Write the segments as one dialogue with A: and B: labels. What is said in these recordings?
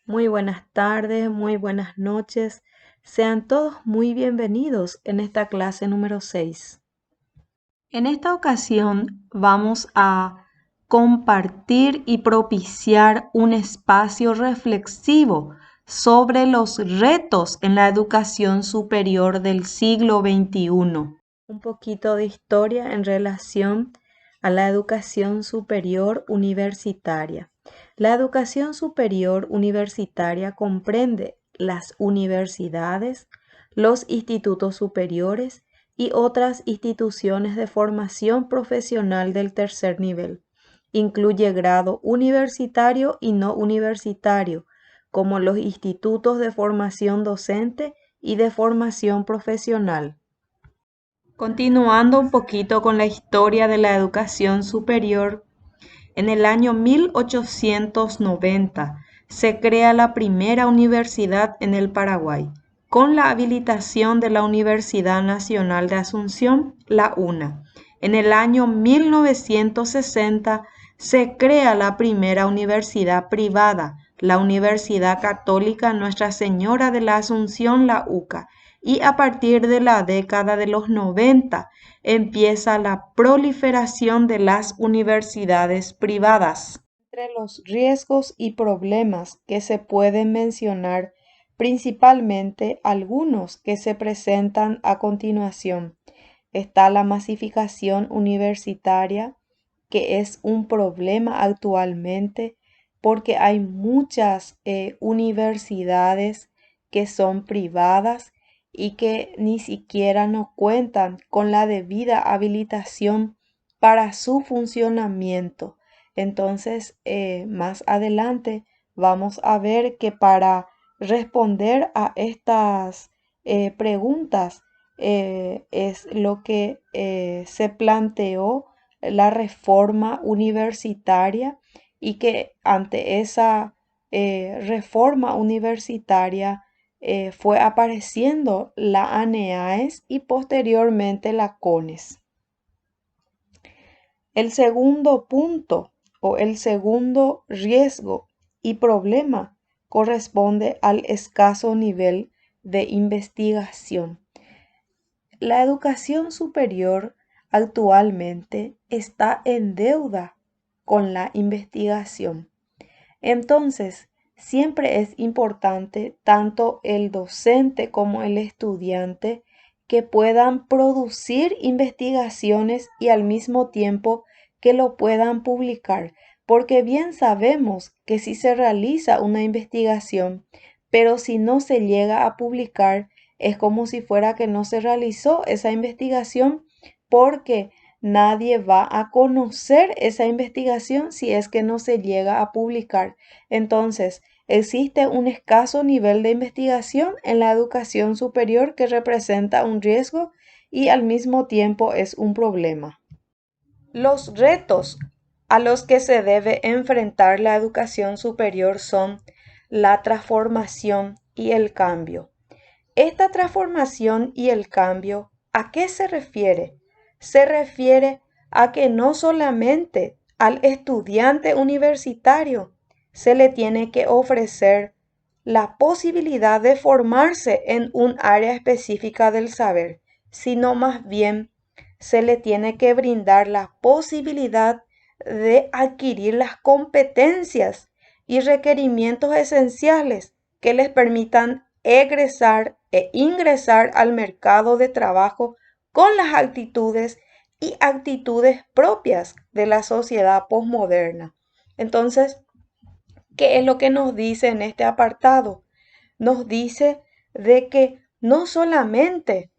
A: Muy buenas tardes, muy buenas noches. Sean todos muy bienvenidos en esta clase número 6. En esta ocasión vamos a compartir y propiciar un espacio reflexivo sobre los retos en la educación superior del siglo XXI. Un poquito de historia en relación a la educación superior universitaria. La educación superior universitaria comprende las universidades, los institutos superiores y otras instituciones de formación profesional del tercer nivel. Incluye grado universitario y no universitario, como los institutos de formación docente y de formación profesional. Continuando un poquito con la historia de la educación superior, en el año 1890 se crea la primera universidad en el Paraguay, con la habilitación de la Universidad Nacional de Asunción, la UNA. En el año 1960 se crea la primera universidad privada, la Universidad Católica Nuestra Señora de la Asunción, la UCA, y a partir de la década de los 90 empieza la proliferación de las universidades privadas. Entre los riesgos y problemas que se pueden mencionar, principalmente algunos que se presentan a continuación, está la masificación universitaria, que es un problema actualmente porque hay muchas universidades que son privadas y que ni siquiera no cuentan con la debida habilitación para su funcionamiento. Entonces, más adelante vamos a ver que para responder a estas preguntas es lo que se planteó la reforma universitaria y que ante esa reforma universitaria fue apareciendo la ANEAES y posteriormente la CONES. El segundo punto o el segundo riesgo y problema corresponde al escaso nivel de investigación. La educación superior actualmente está en deuda con la investigación. Entonces, siempre es importante tanto el docente como el estudiante que puedan producir investigaciones y al mismo tiempo que lo puedan publicar, porque bien sabemos que si se realiza una investigación, pero si no se llega a publicar, es como si fuera que no se realizó esa investigación porque nadie va a conocer esa investigación si es que no se llega a publicar. Entonces, existe un escaso nivel de investigación en la educación superior que representa un riesgo y al mismo tiempo es un problema. Los retos a los que se debe enfrentar la educación superior son la transformación y el cambio. Esta transformación y el cambio, ¿a qué se refiere? Se refiere a que no solamente al estudiante universitario se le tiene que ofrecer la posibilidad de formarse en un área específica del saber, sino más bien se le tiene que brindar la posibilidad de adquirir las competencias y requerimientos esenciales que les permitan egresar e ingresar al mercado de trabajo con las actitudes y actitudes propias de la sociedad posmoderna. Entonces, ¿qué es lo que nos dice en este apartado? Nos dice de que no solamente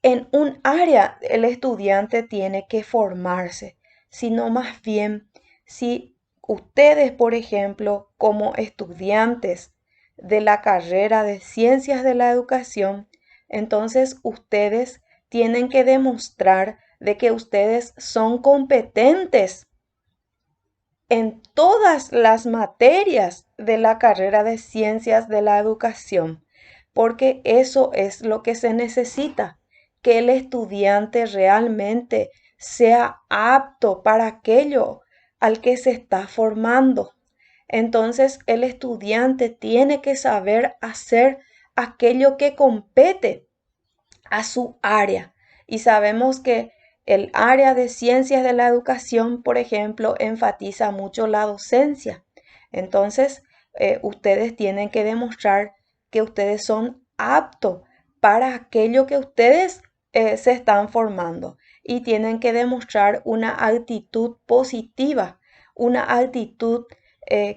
A: en un área el estudiante tiene que formarse, sino más bien si ustedes, por ejemplo, como estudiantes de la carrera de Ciencias de la Educación, entonces ustedes tienen que demostrar de que ustedes son competentes en todas las materias de la carrera de Ciencias de la Educación, porque eso es lo que se necesita, que el estudiante realmente sea apto para aquello al que se está formando. Entonces el estudiante tiene que saber hacer aquello que compete a su área. Y sabemos que el área de ciencias de la educación, por ejemplo, enfatiza mucho la docencia. Entonces, ustedes tienen que demostrar que ustedes son aptos para aquello que ustedes se están formando y tienen que demostrar una actitud positiva, una actitud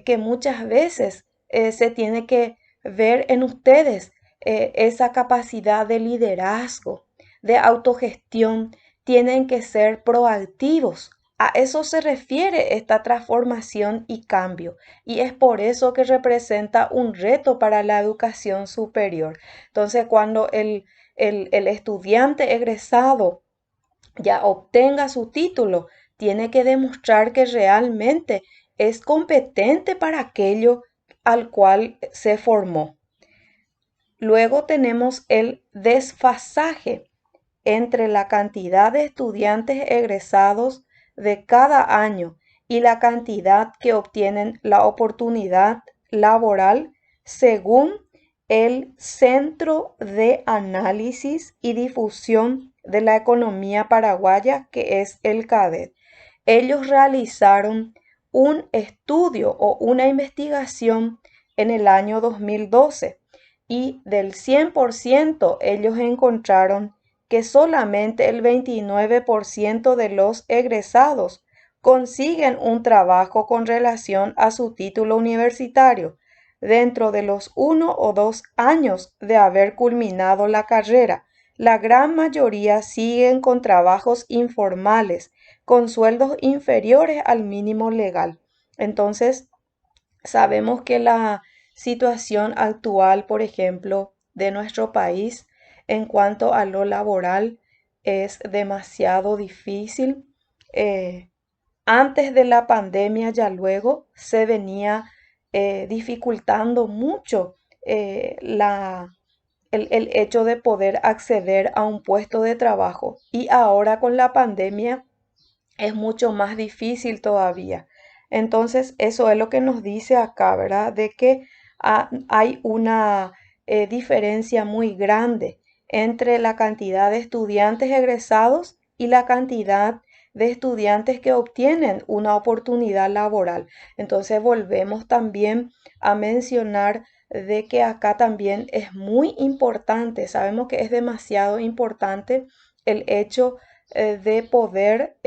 A: que muchas veces se tiene que ver en ustedes, esa capacidad de liderazgo, de autogestión, tienen que ser proactivos. A eso se refiere esta transformación y cambio, y es por eso que representa un reto para la educación superior. Entonces, cuando el estudiante egresado ya obtenga su título, tiene que demostrar que realmente es competente para aquello al cual se formó. Luego tenemos el desfasaje entre la cantidad de estudiantes egresados de cada año y la cantidad que obtienen la oportunidad laboral según el Centro de Análisis y Difusión de la Economía Paraguaya, que es el CADED. Ellos realizaron un estudio o una investigación en el año 2012 y del 100% ellos encontraron que solamente el 29% de los egresados consiguen un trabajo con relación a su título universitario dentro de los 1 o 2 años de haber culminado la carrera. La gran mayoría siguen con trabajos informales, con sueldos inferiores al mínimo legal. Entonces, sabemos que la situación actual, por ejemplo, de nuestro país en cuanto a lo laboral es demasiado difícil. Eh, Antes de la pandemia, ya luego se venía dificultando mucho el hecho de poder acceder a un puesto de trabajo. Y ahora con la pandemia es mucho más difícil todavía. Entonces, eso es lo que nos dice acá, ¿verdad? De que hay una diferencia muy grande entre la cantidad de estudiantes egresados y la cantidad de estudiantes que obtienen una oportunidad laboral. Entonces, volvemos también a mencionar de que acá también es muy importante, sabemos que es demasiado importante el hecho de poder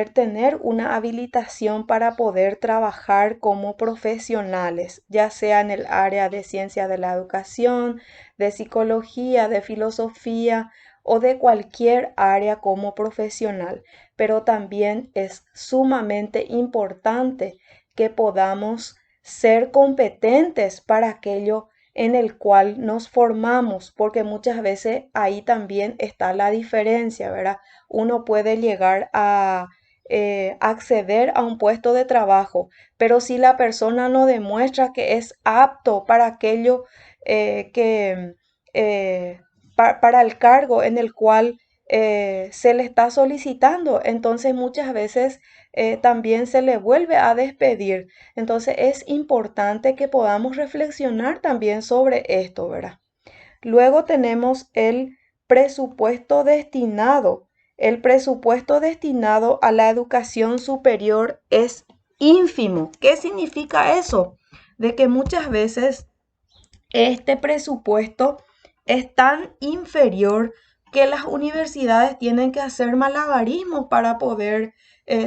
A: tener una habilitación para poder trabajar como profesionales, ya sea en el área de ciencia de la educación, de psicología, de filosofía o de cualquier área como profesional. Pero también es sumamente importante que podamos ser competentes para aquello en el cual nos formamos, porque muchas veces ahí también está la diferencia, ¿verdad? Uno puede llegar a acceder a un puesto de trabajo, pero si la persona no demuestra que es apto para aquello que para el cargo en el cual se le está solicitando, entonces muchas veces también se le vuelve a despedir. Entonces es importante que podamos reflexionar también sobre esto, ¿verdad? Luego tenemos el presupuesto destinado. El presupuesto destinado a la educación superior es ínfimo. ¿Qué significa eso? De que muchas veces este presupuesto es tan inferior que las universidades tienen que hacer malabarismos para poder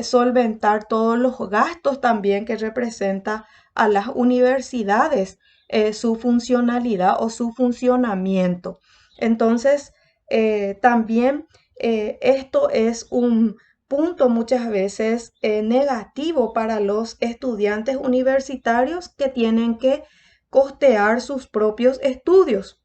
A: solventar todos los gastos también que representa a las universidades, su funcionalidad o su funcionamiento. Entonces, también esto es un punto muchas veces negativo para los estudiantes universitarios que tienen que costear sus propios estudios.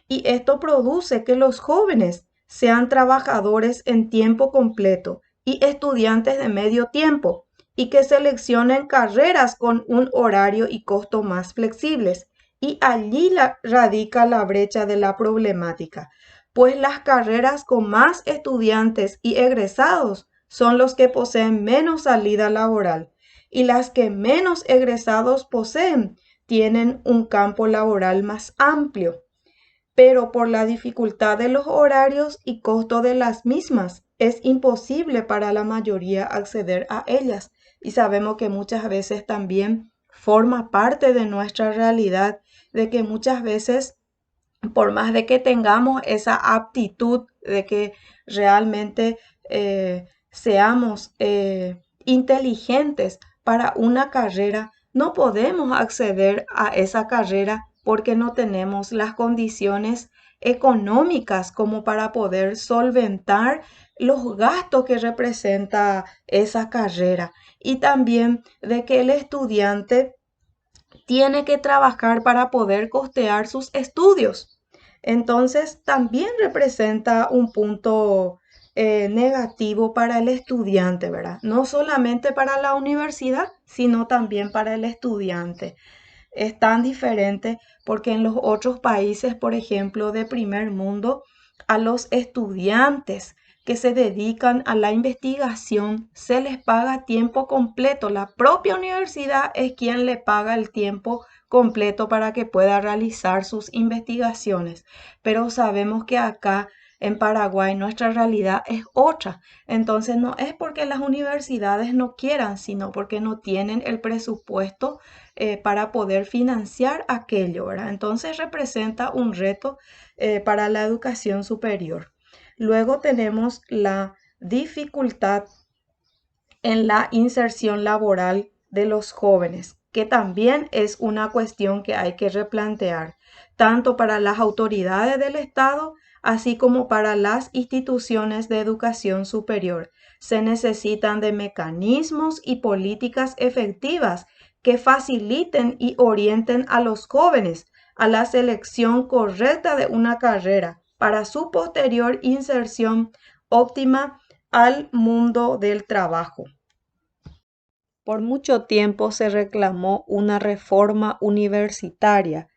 A: Y esto produce que los jóvenes sean trabajadores en tiempo completo y estudiantes de medio tiempo, y que seleccionen carreras con un horario y costo más flexibles. Y allí radica la brecha de la problemática, pues las carreras con más estudiantes y egresados son los que poseen menos salida laboral. y las que menos egresados poseen tienen un campo laboral más amplio, pero por la dificultad de los horarios y costo de las mismas, es imposible para la mayoría acceder a ellas. Y sabemos que muchas veces también forma parte de nuestra realidad, de que muchas veces, por más de que tengamos esa aptitud, de que realmente seamos inteligentes para una carrera, no podemos acceder a esa carrera porque no tenemos las condiciones económicas como para poder solventar los gastos que representa esa carrera. Y también de que el estudiante tiene que trabajar para poder costear sus estudios. Entonces, también representa un punto negativo para el estudiante, ¿verdad? No solamente para la universidad, sino también para el estudiante. Es tan diferente porque en los otros países, por ejemplo, de primer mundo, a los estudiantes que se dedican a la investigación se les paga tiempo completo. La propia universidad es quien le paga el tiempo completo para que pueda realizar sus investigaciones. Pero sabemos que acá en Paraguay nuestra realidad es otra. Entonces no es porque las universidades no quieran, sino porque no tienen el presupuesto para poder financiar aquello, ¿verdad? Entonces representa un reto para la educación superior. Luego tenemos la dificultad en la inserción laboral de los jóvenes, que también es una cuestión que hay que replantear, tanto para las autoridades del Estado, así como para las instituciones de educación superior. Se necesitan de mecanismos y políticas efectivas que faciliten y orienten a los jóvenes a la selección correcta de una carrera para su posterior inserción óptima al mundo del trabajo. Por mucho tiempo se reclamó una reforma universitaria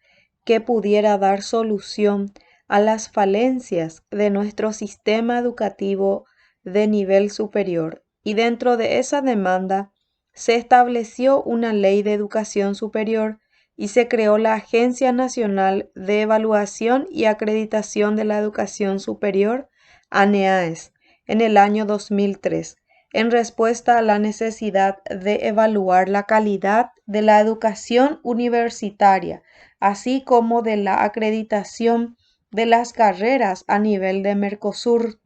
A: que pudiera dar solución a las falencias de nuestro sistema educativo de nivel superior, y dentro de esa demanda se estableció una ley de educación superior y se creó la Agencia Nacional de Evaluación y Acreditación de la Educación Superior, ANEAES, en el año 2003, en respuesta a la necesidad de evaluar la calidad de la educación universitaria, así como de la acreditación de las carreras a nivel de Mercosur.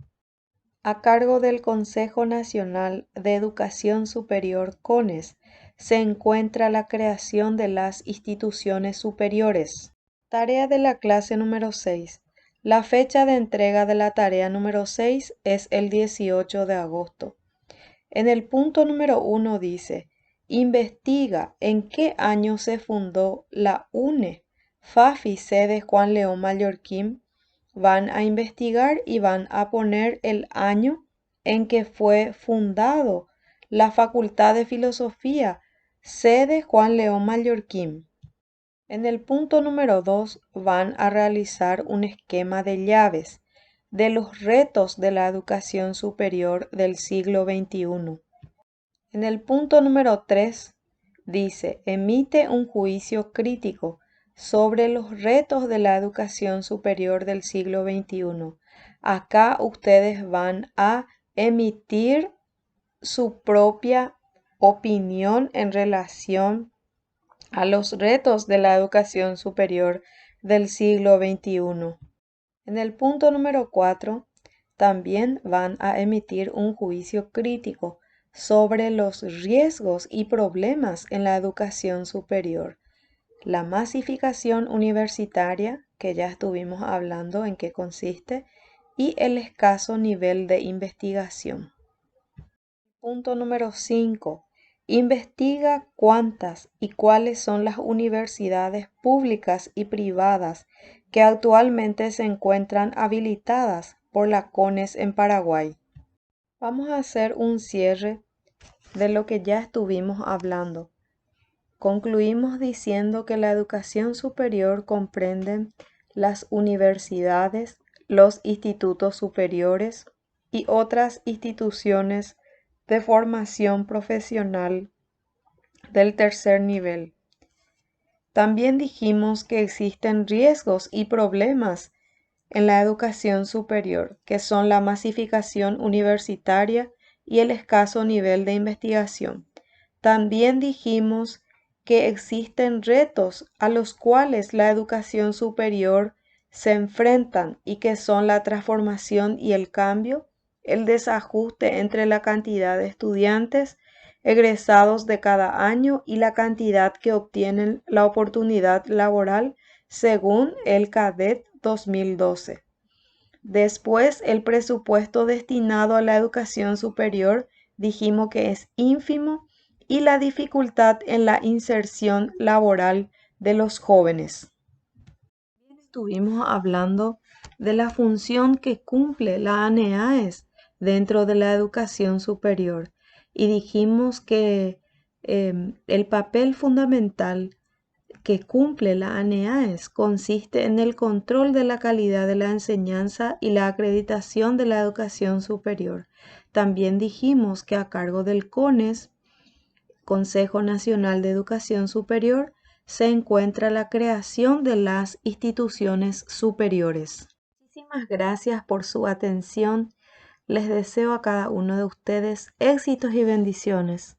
A: A cargo del Consejo Nacional de Educación Superior, CONES, se encuentra la creación de las instituciones superiores. Tarea de la clase número 6. La fecha de entrega de la tarea número 6 es el 18 de agosto. En el punto número 1 dice: investiga en qué año se fundó la UNE, FAFI, sede Juan León Mallorquín. Van a investigar y van a poner el año en que fue fundado la Facultad de Filosofía, sede Juan León Mallorquín. En el punto número 2 van a realizar un esquema de llaves de los retos de la educación superior del siglo XXI. En el punto número 3 dice: emite un juicio crítico sobre los retos de la educación superior del siglo XXI. Acá ustedes van a emitir su propia opinión en relación a los retos de la educación superior del siglo XXI. En el punto número 4 también van a emitir un juicio crítico sobre los riesgos y problemas en la educación superior. La masificación universitaria, que ya estuvimos hablando en qué consiste, y el escaso nivel de investigación. Punto número 5. Investiga cuántas y cuáles son las universidades públicas y privadas que actualmente se encuentran habilitadas por la CONES en Paraguay. Vamos a hacer un cierre de lo que ya estuvimos hablando. Concluimos diciendo que la educación superior comprende las universidades, los institutos superiores y otras instituciones de formación profesional del tercer nivel. También dijimos que existen riesgos y problemas en la educación superior, que son la masificación universitaria y el escaso nivel de investigación. También dijimos que existen retos a los cuales la educación superior se enfrentan y que son la transformación y el cambio, el desajuste entre la cantidad de estudiantes egresados de cada año y la cantidad que obtienen la oportunidad laboral según el CADET 2012. Después, el presupuesto destinado a la educación superior dijimos que es ínfimo y la dificultad en la inserción laboral de los jóvenes. Estuvimos hablando de la función que cumple la ANEAES dentro de la educación superior y dijimos que el papel fundamental que cumple la ANEAES consiste en el control de la calidad de la enseñanza y la acreditación de la educación superior. También dijimos que a cargo del CONES, Consejo Nacional de Educación Superior, se encuentra la creación de las instituciones superiores. Muchísimas gracias por su atención. Les deseo a cada uno de ustedes éxitos y bendiciones.